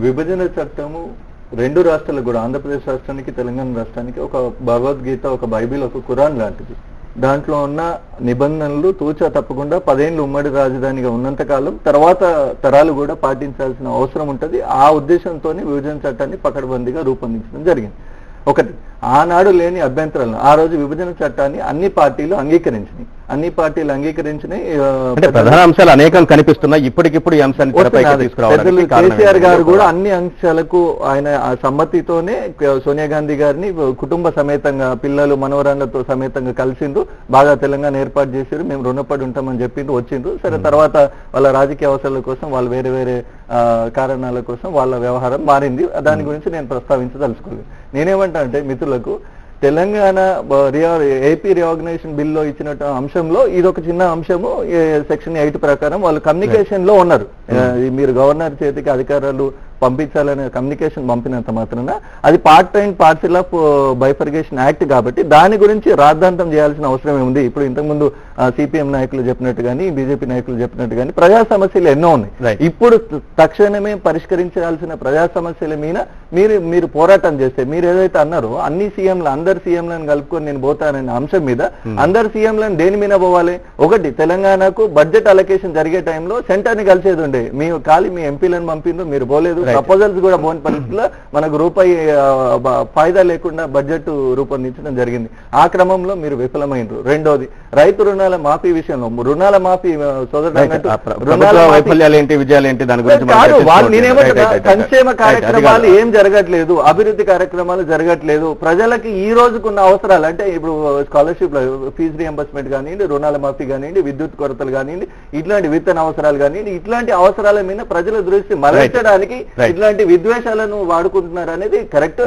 విభజన చట్టము రెండు రాష్ట్రాలకు కూడా, ఆంధ్రప్రదేశ్ రాష్ట్రానికి తెలంగాణ రాష్ట్రానికి ఒక భగవద్గీత, ఒక బైబిల్, ఒక ఖురాన్ లాంటిది. దాంట్లో ఉన్న నిబంధనలు తూచా తప్పకుండా 10 ఏళ్ళు ఉమ్మడి రాజధానిగా ఉన్నంతకాలం తర్వాత తరాలు కూడా పాటించాల్సిన అవసరం ఉంటుంది. ఆ ఉద్దేశంతోనే విభజన చట్టాన్ని పకడ్బందీగా రూపొందించడం జరిగింది. ఒకటి, ఆనాడు లేని అభ్యంతరాలను ఆ రోజు విభజన చట్టాన్ని అన్ని పార్టీలు అంగీకరించినాయి. ప్రధాన అంశాలు అనేకం కనిపిస్తున్నాయి. ఇప్పటికిప్పుడు ఈ అంశాన్ని కేసీఆర్ గారు కూడా అన్ని అంశాలకు ఆయన సమ్మతితోనే సోనియా గాంధీ గారిని కుటుంబ సమేతంగా పిల్లలు మనవరాళ్లతో సమేతంగా కలిసిండ్రు. బాగా తెలంగాణ ఏర్పాటు చేశారు, మేము రుణపడి ఉంటామని చెప్పిండ్రు, వచ్చిండ్రు. సరే, తర్వాత వాళ్ళ రాజకీయ అవసరాల కోసం, వాళ్ళ వేరే వేరే కారణాల కోసం వాళ్ళ వ్యవహారం మారింది. దాని గురించి నేను ప్రస్తావించదలుచుకోలేదు. నేనేమంటా అంటే మిత్రులకు, తెలంగాణ ఏపీ రీఆర్గనైజేషన్ బిల్లో ఇచ్చిన అంశంలో ఇదొక చిన్న అంశము. సెక్షన్ 8 ప్రకారం వాళ్ళు కమ్యూనికేషన్ లో ఉన్నారు. మీరు గవర్నర్ చేతికి అధికారాలు పంపించాలనే కమ్యూనికేషన్ పంపినంత మాత్రాన అది part and parcel of bifurcation act కాబట్టి దాని గురించి రాద్ధాంతం చేయాల్సిన అవసరం ఉంది. ఇప్పుడు ఇంతకుముందు సిపిఎం నాయకులు చెప్పినట్టు కానీ, బీజేపీ నాయకులు చెప్పినట్టు కానీ ప్రజా సమస్యలు ఎన్నో ఉన్నాయి. ఇప్పుడు తక్షణమే పరిష్కరించాల్సిన ప్రజా సమస్యల మీద మీరు పోరాటం చేస్తే, మీరు ఏదైతే అన్నారో అన్ని సీఎంలు, అందరు సీఎంలను కలుపుకొని నేను పోతాననే అంశం మీద అందరు సీఎంలను దేని మీద పోవాలి? ఒకటి, తెలంగాణకు బడ్జెట్ అలొకేషన్ జరిగే టైంలో సెంటర్ ని కలిసేది ఉండే. మీ ఎంపీలను పంపిండ్రు, మీరు పోలేదు. ప్రపోజల్స్ కూడా పోని పరిస్థితుల్లో మనకు రూపాయి ఫాయిదా లేకుండా బడ్జెట్ రూపొందించడం జరిగింది. ఆ క్రమంలో మీరు విఫలమైనరు. రెండోది, రైతు రుణాల మాఫీ విషయంలో, రుణాల మాఫీ వైఫల్యాలు ఏంటి, విజయాలు ఏంటి, దాని గురించి నేనేమంటున్నా, సంక్షేమ కార్యక్రమాలు ఏం జరగట్లేదు, అభివృద్ధి కార్యక్రమాలు జరగట్లేదు. ప్రజలకి ఈ రోజుకున్న అవసరాలు అంటే ఇప్పుడు స్కాలర్షిప్, ఫీజు రియంబర్స్మెంట్ కానివ్వండి, రుణాల మాఫీ కానివ్వండి, విద్యుత్ కొరతలు కానివ్వండి, ఇట్లాంటి విత్తన అవసరాలు కానివ్వండి, ఇట్లాంటి అవసరాల మీద ప్రజల దృష్టి మరల్చడానికి ఇట్లాంటి విద్వేషాలను వాడుకుంటున్నారు అనేది కరెక్ట్.